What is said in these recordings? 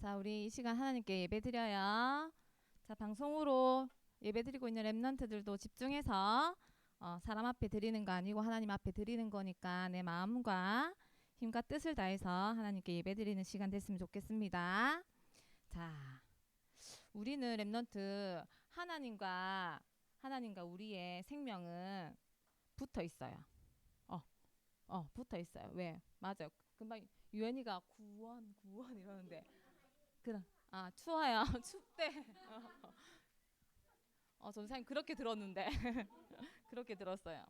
자, 우리 이 시간 하나님께 예배드려요. 자, 방송으로 예배드리고 있는 렘넌트들도 집중해서 사람 앞에 드리는 거 아니고 하나님 앞에 드리는 거니까 내 마음과 힘과 뜻을 다해서 하나님께 예배드리는 시간 됐으면 좋겠습니다. 자, 우리는 렘넌트 하나님과 우리의 생명은 붙어 있어요. 붙어 있어요. 왜? 맞아요. 금방 유엔이가 구원 이러는데 추워요. 춥대. 전사님 그렇게 들었는데 그렇게 들었어요.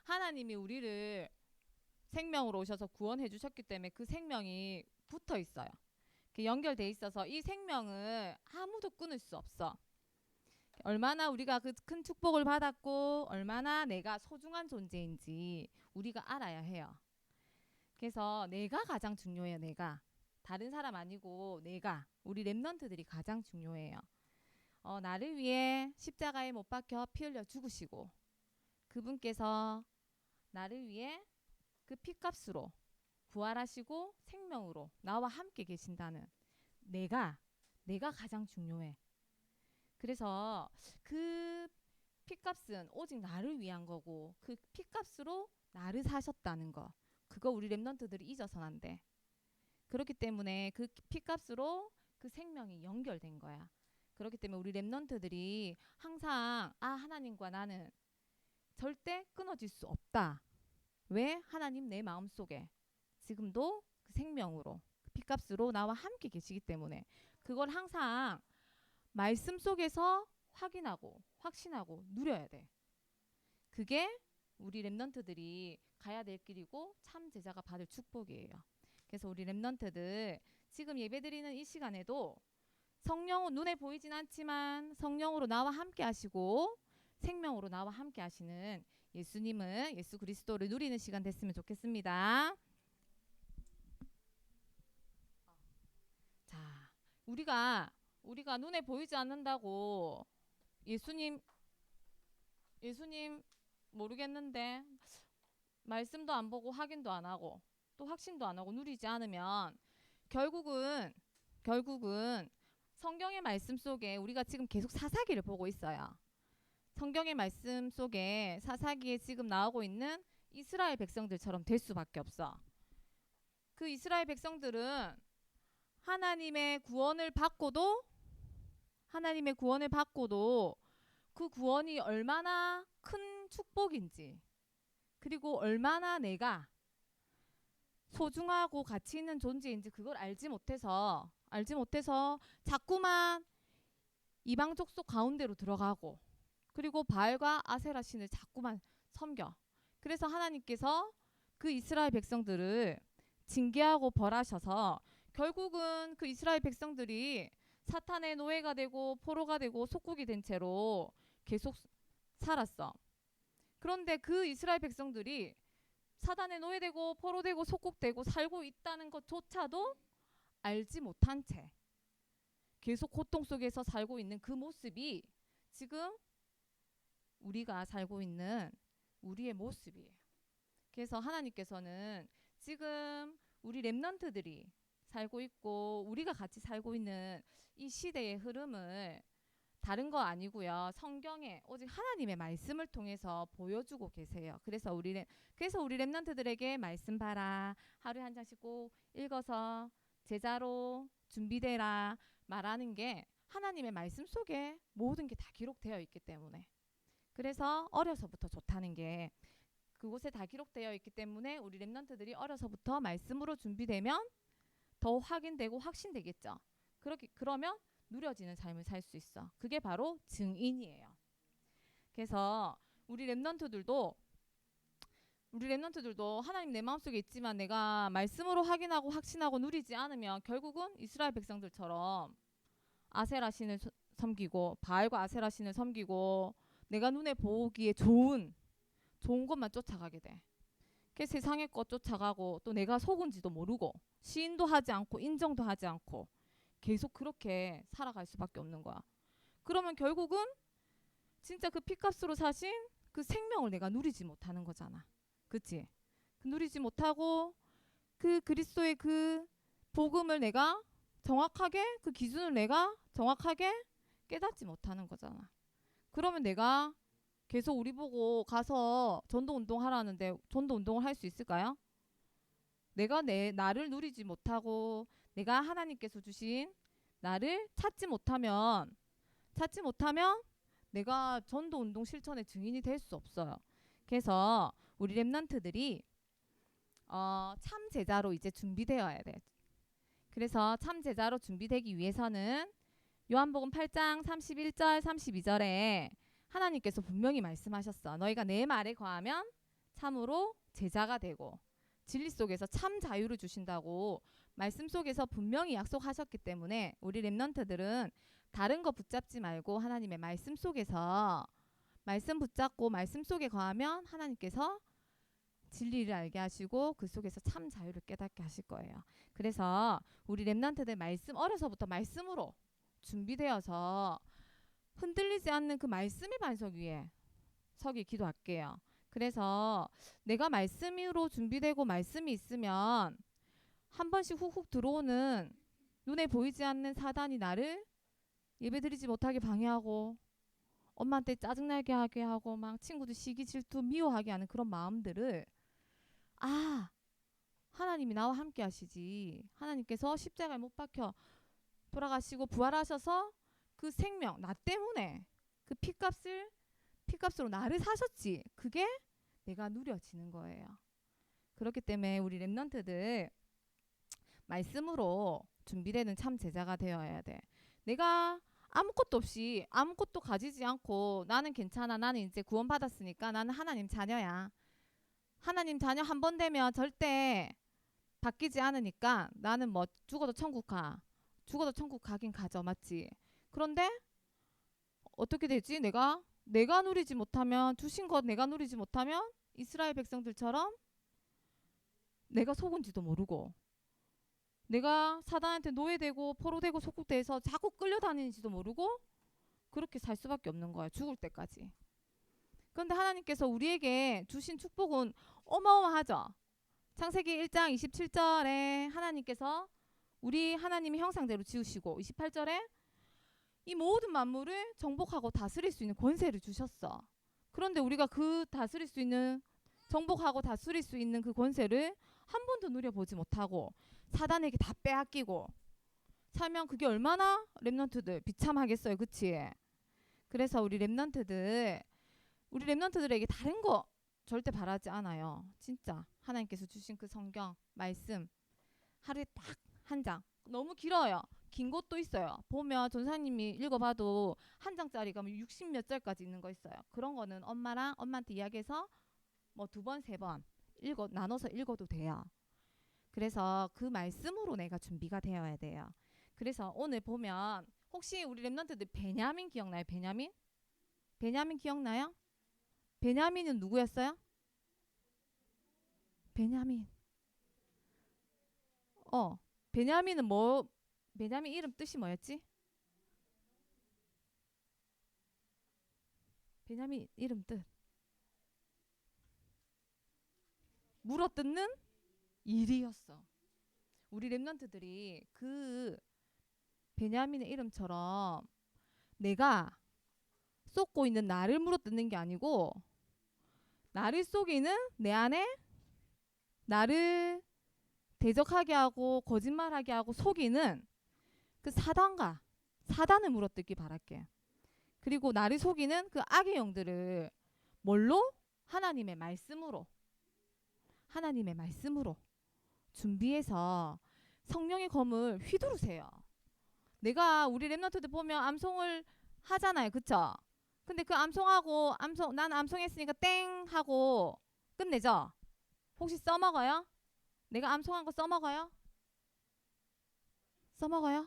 하나님이 우리를 생명으로 오셔서 구원해 주셨기 때문에 그 생명이 붙어 있어요. 연결돼 있어서 이 생명을 아무도 끊을 수 없어. 얼마나 우리가 그 큰 축복을 받았고 얼마나 내가 소중한 존재인지 우리가 알아야 해요. 그래서 내가 가장 중요해요. 내가. 다른 사람 아니고 내가. 우리 렘넌트들이 가장 중요해요. 나를 위해 십자가에 못 박혀 피 흘려 죽으시고 그분께서 나를 위해 그 피값으로 부활하시고 생명으로 나와 함께 계신다는 내가 가장 중요해. 그래서 그 피값은 오직 나를 위한 거고 그 피값으로 나를 사셨다는 거. 그거 우리 렘넌트들이 잊어서는 안 돼. 그렇기 때문에 그 피값으로 그 생명이 연결된 거야. 그렇기 때문에 우리 렘넌트들이 항상 하나님과 나는 절대 끊어질 수 없다. 왜? 하나님 내 마음속에 지금도 그 생명으로 그 피값으로 나와 함께 계시기 때문에 그걸 항상 말씀 속에서 확인하고 확신하고 누려야 돼. 그게 우리 렘넌트들이 가야 될 길이고 참 제자가 받을 축복이에요. 그래서 우리 렘넌트들 지금 예배드리는 이 시간에도 성령 눈에 보이진 않지만 성령으로 나와 함께 하시고 생명으로 나와 함께 하시는 예수님을 예수 그리스도를 누리는 시간 됐으면 좋겠습니다. 자, 우리가 눈에 보이지 않는다고 예수님 모르겠는데 말씀도 안 보고 확인도 안 하고 또 확신도 안 하고 누리지 않으면 결국은 성경의 말씀 속에 우리가 지금 계속 사사기를 보고 있어요. 성경의 말씀 속에 사사기에 지금 나오고 있는 이스라엘 백성들처럼 될 수밖에 없어. 그 이스라엘 백성들은 하나님의 구원을 받고도 그 구원이 얼마나 큰 축복인지 그리고 얼마나 내가 소중하고 가치 있는 존재인지 그걸 알지 못해서 자꾸만 이방 족속 가운데로 들어가고 그리고 바알과 아세라 신을 자꾸만 섬겨. 그래서 하나님께서 그 이스라엘 백성들을 징계하고 벌하셔서 결국은 그 이스라엘 백성들이 사탄의 노예가 되고 포로가 되고 속국이 된 채로 계속 살았어. 그런데 그 이스라엘 백성들이 사단의 노예되고 포로되고 속국되고 살고 있다는 것조차도 알지 못한 채 계속 고통 속에서 살고 있는 그 모습이 지금 우리가 살고 있는 우리의 모습이에요. 그래서 하나님께서는 지금 우리 렘넌트들이 살고 있고 우리가 같이 살고 있는 이 시대의 흐름을 다른 거 아니고요. 성경에 오직 하나님의 말씀을 통해서 보여주고 계세요. 그래서 우리 렘넌트들에게 말씀 봐라. 하루에 한 장씩 꼭 읽어서 제자로 준비되라 말하는 게 하나님의 말씀 속에 모든 게 다 기록되어 있기 때문에 그래서 어려서부터 좋다는 게 그곳에 다 기록되어 있기 때문에 우리 렘넌트들이 어려서부터 말씀으로 준비되면 더 확인되고 확신되겠죠. 그러면 누려지는 삶을 살 수 있어. 그게 바로 증인이에요. 그래서 우리 렘넌트들도 하나님 내 마음속에 있지만 내가 말씀으로 확인하고 확신하고 누리지 않으면 결국은 이스라엘 백성들처럼 아세라 신을 섬기고 바알과 아세라 신을 섬기고 내가 눈에 보기에 좋은 것만 쫓아가게 돼. 그 세상의 것 쫓아가고 또 내가 속은지도 모르고 시인도 하지 않고 인정도 하지 않고 계속 그렇게 살아갈 수밖에 없는 거야. 그러면 결국은 진짜 그 피값으로 사신 그 생명을 내가 누리지 못하는 거잖아. 그치? 누리지 못하고 그 그리스도의 그 복음을 내가 정확하게 그 기준을 내가 정확하게 깨닫지 못하는 거잖아. 그러면 내가 계속 우리 보고 가서 전도 운동하라는데 전도 운동을 할 수 있을까요? 내가 나를 누리지 못하고 내가 하나님께서 주신 나를 찾지 못하면 내가 전도 운동 실천의 증인이 될 수 없어요. 그래서 우리 렘넌트들이 참 제자로 이제 준비되어야 돼. 그래서 참 제자로 준비되기 위해서는 요한복음 8장 31절 32절에 하나님께서 분명히 말씀하셨어. 너희가 내 말에 거하면 참으로 제자가 되고 진리 속에서 참 자유를 주신다고 말씀 속에서 분명히 약속하셨기 때문에 우리 렘넌트들은 다른 거 붙잡지 말고 하나님의 말씀 속에서 말씀 붙잡고 말씀 속에 거하면 하나님께서 진리를 알게 하시고 그 속에서 참 자유를 깨닫게 하실 거예요. 그래서 우리 렘넌트들 말씀 어려서부터 말씀으로 준비되어서 흔들리지 않는 그 말씀의 반석 위에 서기 기도할게요. 그래서 내가 말씀으로 준비되고 말씀이 있으면 한 번씩 훅훅 들어오는 눈에 보이지 않는 사단이 나를 예배드리지 못하게 방해하고 엄마한테 짜증나게 하게 하고 막 친구들 시기 질투 미워하게 하는 그런 마음들을 하나님이 나와 함께 하시지. 하나님께서 십자가에 못 박혀 돌아가시고 부활하셔서 그 생명 나 때문에 그 피값으로 나를 사셨지. 그게 내가 누려지는 거예요. 그렇기 때문에 우리 렘넌트들 말씀으로 준비되는 참 제자가 되어야 돼. 내가 아무것도 없이 아무것도 가지지 않고 나는 괜찮아. 나는 이제 구원받았으니까 나는 하나님 자녀야. 하나님 자녀 한 번 되면 절대 바뀌지 않으니까 나는 뭐 죽어도 천국 가. 죽어도 천국 가긴 가죠. 맞지? 그런데 어떻게 되지? 내가 누리지 못하면 주신 것 내가 누리지 못하면 이스라엘 백성들처럼 내가 속은지도 모르고 내가 사단한테 노예되고 포로되고 속국돼서 자꾸 끌려다니는지도 모르고 그렇게 살 수밖에 없는 거야. 죽을 때까지. 그런데 하나님께서 우리에게 주신 축복은 어마어마하죠. 창세기 1장 27절에 하나님께서 우리 하나님의 형상대로 지으시고 28절에 이 모든 만물을 정복하고 다스릴 수 있는 권세를 주셨어. 그런데 우리가 그 다스릴 수 있는 정복하고 다스릴 수 있는 그 권세를 한 번도 누려보지 못하고 사단에게 다 빼앗기고 살면 그게 얼마나 렘넌트들 비참하겠어요. 그치? 그래서 우리 렘넌트들에게 다른 거 절대 바라지 않아요. 진짜 하나님께서 주신 그 성경 말씀 하루에 딱 한 장. 너무 길어요. 긴 것도 있어요. 보면 전사님이 읽어봐도 한 장짜리가 60몇 절까지 있는 거 있어요. 그런 거는 엄마한테 이야기해서 뭐 2번, 3번 나눠서 읽어도 돼요. 그래서 그 말씀으로 내가 준비가 되어야 돼요. 그래서 오늘 보면 혹시 우리 렘넌트들 베냐민 기억나요? 베냐민 기억나요? 베냐민은 누구였어요? 베냐민 베냐민 이름 뜻이 뭐였지? 베냐민 이름 뜻 물어뜯는 일이었어. 우리 렘넌트들이 그 베냐민의 이름처럼 내가 쏟고 있는 나를 물어뜯는 게 아니고 나를 속이는 내 안에 나를 대적하게 하고 거짓말하게 하고 속이는 그 사단을 물어뜯기 바랄게. 그리고 나를 속이는 그 악의 영들을 뭘로? 하나님의 말씀으로 준비해서 성령의 검을 휘두르세요. 우리 렘넌트들 보면 암송을 하잖아요. 그쵸? 근데 그 암송하고 난 암송했으니까 땡 하고 끝내죠? 혹시 써먹어요? 내가 암송한 거 써먹어요? 써먹어요.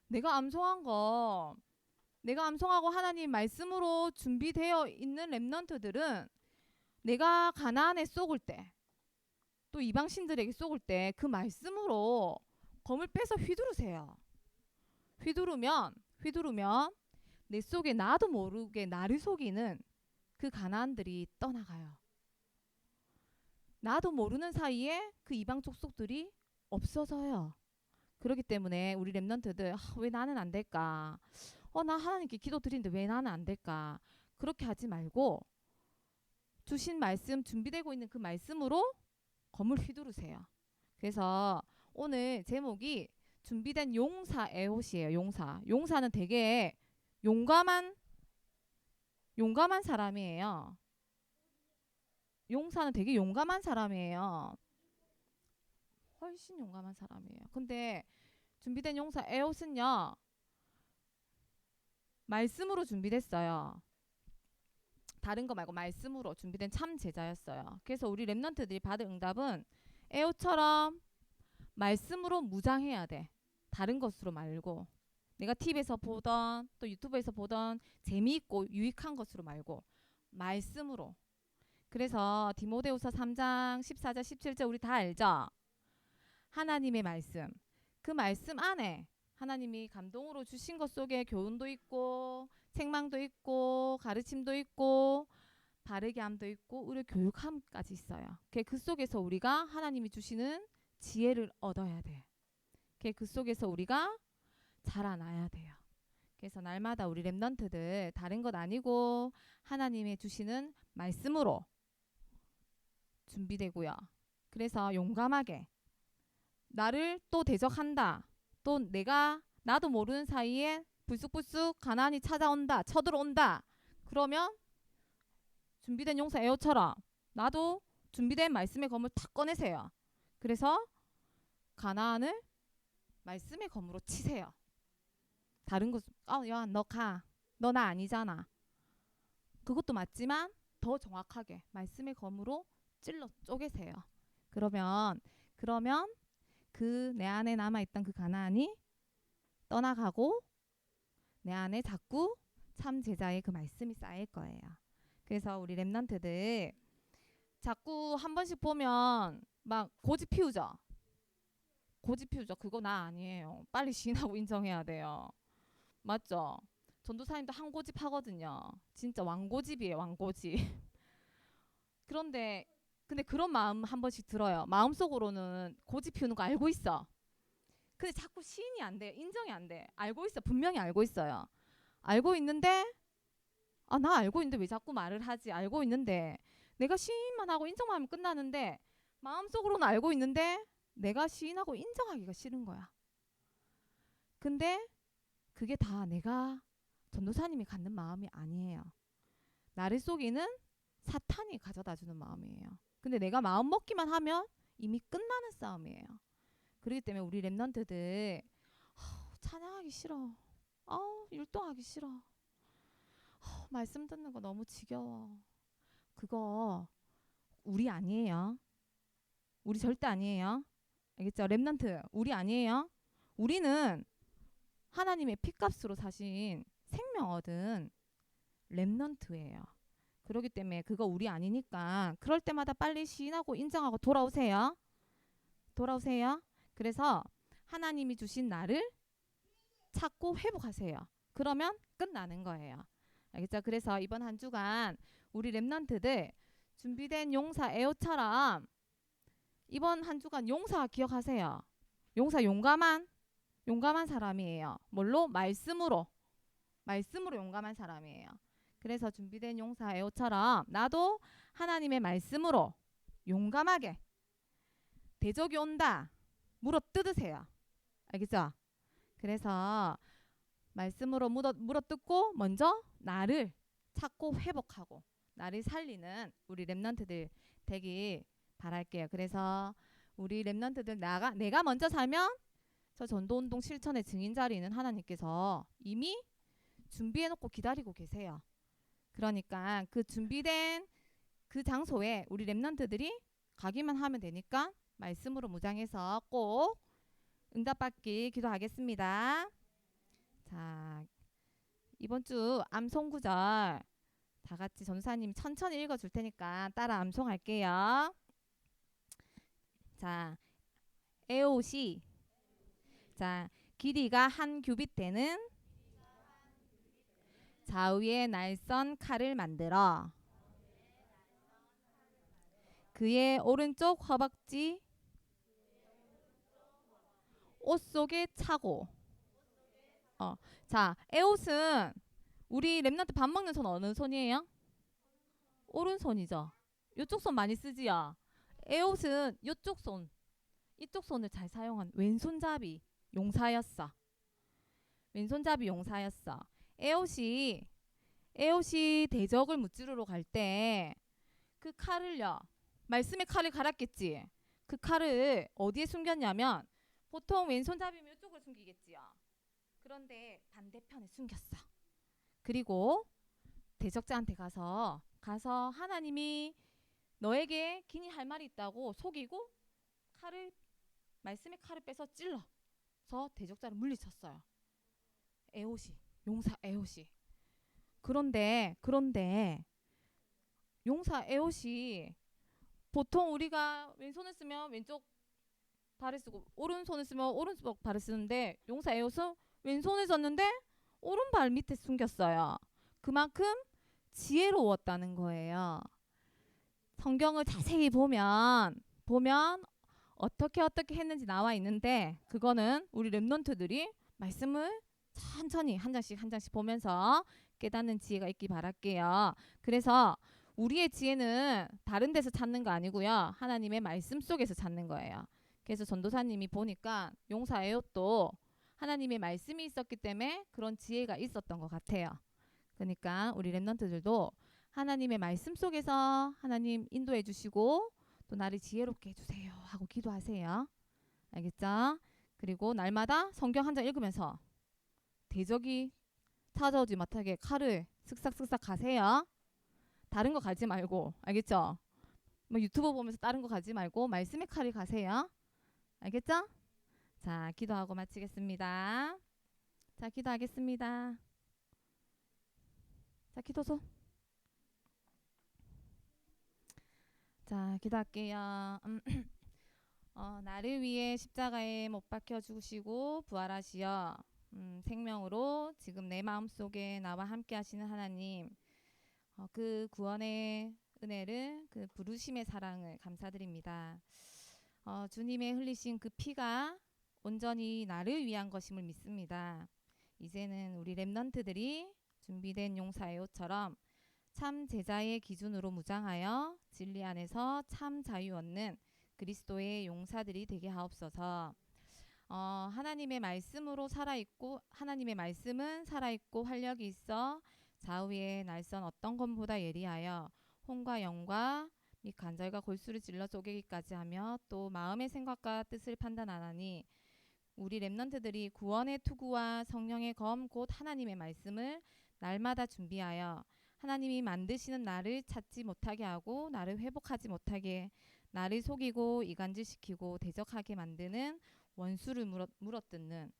내가 암송하고 하나님 말씀으로 준비되어 있는 렘넌트들은 내가 가나안에 쏘을 때 또 이방신들에게 쏘을 때 그 말씀으로 검을 빼서 휘두르세요. 휘두르면 내 속에 나도 모르게 나를 속이는 그 가나안들이 떠나가요. 나도 모르는 사이에 그 이방 족속들이 없어져요. 그렇기 때문에 우리 랩런트들 왜 나는 안 될까? 나 하나님께 기도 드리는데 왜 나는 안 될까? 그렇게 하지 말고 주신 말씀 준비되고 있는 그 말씀으로 검을 휘두르세요. 그래서 오늘 제목이 준비된 용사 에옷이에요. 용사. 용사는 되게 용감한 사람이에요. 용사는 되게 용감한 사람이에요. 훨씬 용감한 사람이에요. 근데 준비된 용사 에옷은요. 말씀으로 준비됐어요. 다른 거 말고 말씀으로 준비된 참 제자였어요. 그래서 우리 랩런트들이 받은 응답은 에옷처럼 말씀으로 무장해야 돼. 다른 것으로 말고. 내가 TV에서 보던 또 유튜브에서 보던 재미있고 유익한 것으로 말고 말씀으로. 그래서 디모데후서 3장 14절 17절 우리 다 알죠? 하나님의 말씀. 그 말씀 안에 하나님이 감동으로 주신 것 속에 교훈도 있고 책망도 있고 가르침도 있고 바르게 함도 있고 우리 교육함까지 있어요. 그 속에서 우리가 하나님이 주시는 지혜를 얻어야 돼. 그 속에서 우리가 자라나야 돼요. 그래서 날마다 우리 랩런트들 다른 것 아니고 하나님의 주시는 말씀으로 준비되고요. 그래서 용감하게 나를 또 대적한다. 또 나도 모르는 사이에 불쑥불쑥 가나안이 찾아온다. 쳐들어온다. 그러면 준비된 용사 에어처럼 나도 준비된 말씀의 검을 탁 꺼내세요. 그래서 가나안을 말씀의 검으로 치세요. 다른 것, 야, 너 가. 너 나 아니잖아. 그것도 맞지만 더 정확하게 말씀의 검으로 찔러 쪼개세요. 그러면 그 내 안에 남아있던 그 가나안이 떠나가고 내 안에 자꾸 참 제자의 그 말씀이 쌓일 거예요. 그래서 우리 랩런트들 자꾸 한 번씩 보면 막 고집 피우죠. 그거 나 아니에요. 빨리 시인하고 인정해야 돼요. 맞죠? 전도사님도 한 고집 하거든요. 진짜 왕고집이에요. 왕고집. 근데 그런 마음 한 번씩 들어요. 마음속으로는 고집 피우는 거 알고 있어. 근데 자꾸 시인이 안 돼. 인정이 안 돼. 알고 있어. 분명히 알고 있어요. 알고 있는데 나 알고 있는데 왜 자꾸 말을 하지? 알고 있는데 내가 시인만 하고 인정만 하면 끝나는데 마음속으로는 알고 있는데 내가 시인하고 인정하기가 싫은 거야. 근데 그게 다 내가 전도사님이 갖는 마음이 아니에요. 나를 속이는 사탄이 가져다주는 마음이에요. 근데 내가 마음 먹기만 하면 이미 끝나는 싸움이에요. 그렇기 때문에 우리 랩런트들 찬양하기 싫어. 율동하기 싫어. 말씀 듣는 거 너무 지겨워. 그거 우리 아니에요. 우리 절대 아니에요. 알겠죠? 랩런트 우리 아니에요. 우리는 하나님의 피값으로 사신 생명 얻은 랩런트예요. 그렇기 때문에 그거 우리 아니니까 그럴 때마다 빨리 시인하고 인정하고 돌아오세요. 그래서 하나님이 주신 나를 찾고 회복하세요. 그러면 끝나는 거예요. 알겠죠? 그래서 이번 한 주간 우리 랩런트들 준비된 용사 에오처럼 이번 한 주간 용사 기억하세요. 용사 용감한 사람이에요. 뭘로? 말씀으로 용감한 사람이에요. 그래서 준비된 용사 에오처럼 나도 하나님의 말씀으로 용감하게 대적이 온다. 물어 뜯으세요. 알겠죠? 그래서 말씀으로 물어 뜯고 먼저 나를 찾고 회복하고 나를 살리는 우리 랩런트들 되길 바랄게요. 그래서 우리 랩런트들 내가 먼저 살면 저 전도운동 실천의 증인 자리는 하나님께서 이미 준비해놓고 기다리고 계세요. 그러니까 그 준비된 그 장소에 우리 랩런트들이 가기만 하면 되니까 말씀으로 무장해서 꼭 응답받기 기도하겠습니다. 자, 이번 주 암송 구절 다 같이 전사님 천천히 읽어줄 테니까 따라 암송할게요. 자, 에옷이 길이가 한 규빗 되는 좌우의 날선 칼을 만들어 그의 오른쪽 허벅지 옷 속에 차고. 자, 에옷은 우리 랩런트 밥 먹는 손 어느 손이에요? 오른손이죠. 이쪽 손 많이 쓰지요. 에옷은 이쪽 손, 이쪽 손을 잘 사용한 왼손잡이 용사였어. 왼손잡이 용사였어. 에옷이 대적을 무찌르러 갈 때 그 칼을요. 말씀의 칼을 갈았겠지. 그 칼을 어디에 숨겼냐면 보통 왼손잡이면 이쪽을 숨기겠지요. 그런데 반대편에 숨겼어. 그리고 대적자한테 가서 하나님이 너에게 기니 할 말이 있다고 속이고 말씀의 칼을 빼서 찔러서 대적자를 물리쳤어요. 에옷이 용사 에옷이. 그런데 용사 에옷이 보통 우리가 왼손을 쓰면 왼쪽 발을 쓰고 오른손을 쓰면 오른쪽 발을 쓰는데 용사 에옷은 왼손을 썼는데 오른발 밑에 숨겼어요. 그만큼 지혜로웠다는 거예요. 성경을 자세히 보면 어떻게 했는지 나와 있는데 그거는 우리 랩런트들이 말씀을 천천히 한 장씩 보면서 깨닫는 지혜가 있기 바랄게요. 그래서 우리의 지혜는 다른 데서 찾는 거 아니고요. 하나님의 말씀 속에서 찾는 거예요. 그래서 전도사님이 보니까 용사 에옷도 하나님의 말씀이 있었기 때문에 그런 지혜가 있었던 것 같아요. 그러니까 우리 랩런트들도 하나님의 말씀 속에서 하나님 인도해 주시고 또 나를 지혜롭게 해주세요 하고 기도하세요. 알겠죠? 그리고 날마다 성경 한 장 읽으면서 대적이 찾아오지 못하게 칼을 슥싹슥싹 가세요. 다른 거 가지 말고. 알겠죠? 뭐 유튜브 보면서 다른 거 가지 말고 말씀의 칼을 가세요. 알겠죠? 자, 기도하고 마치겠습니다. 자, 기도하겠습니다. 자, 기도소. 자, 기도할게요. 나를 위해 십자가에 못 박혀 죽으시고 부활하시어 생명으로 지금 내 마음속에 나와 함께 하시는 하나님, 그 구원의 은혜를, 그 부르심의 사랑을 감사드립니다. 주님의 흘리신 그 피가 온전히 나를 위한 것임을 믿습니다. 이제는 우리 랩런트들이 준비된 용사의 옷처럼 참 제자의 기준으로 무장하여 진리 안에서 참 자유 얻는 그리스도의 용사들이 되게 하옵소서. 하나님의 말씀으로 살아있고 하나님의 말씀은 살아있고 활력이 있어 좌우의 날선 어떤 것보다 예리하여 혼과 영과 및 관절과 골수를 찔러 쪼개기까지 하며 또 마음의 생각과 뜻을 판단하나니 우리 랩런트들이 구원의 투구와 성령의 검 곧 하나님의 말씀을 날마다 준비하여 하나님이 만드시는 나를 찾지 못하게 하고 나를 회복하지 못하게 나를 속이고 이간질시키고 대적하게 만드는 원수를 물어뜯는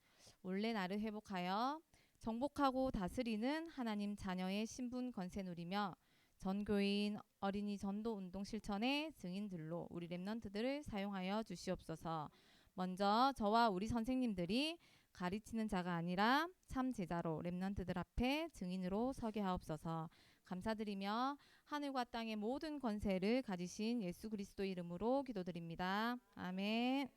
원래 나를 회복하여 정복하고 다스리는 하나님 자녀의 신분 권세 누리며 전교인 어린이 전도 운동 실천의 증인들로 우리 랩런트들을 사용하여 주시옵소서. 먼저 저와 우리 선생님들이 가르치는 자가 아니라 참 제자로 랩런트들 앞에 증인으로 서게 하옵소서. 감사드리며 하늘과 땅의 모든 권세를 가지신 예수 그리스도 이름으로 기도드립니다. 아멘.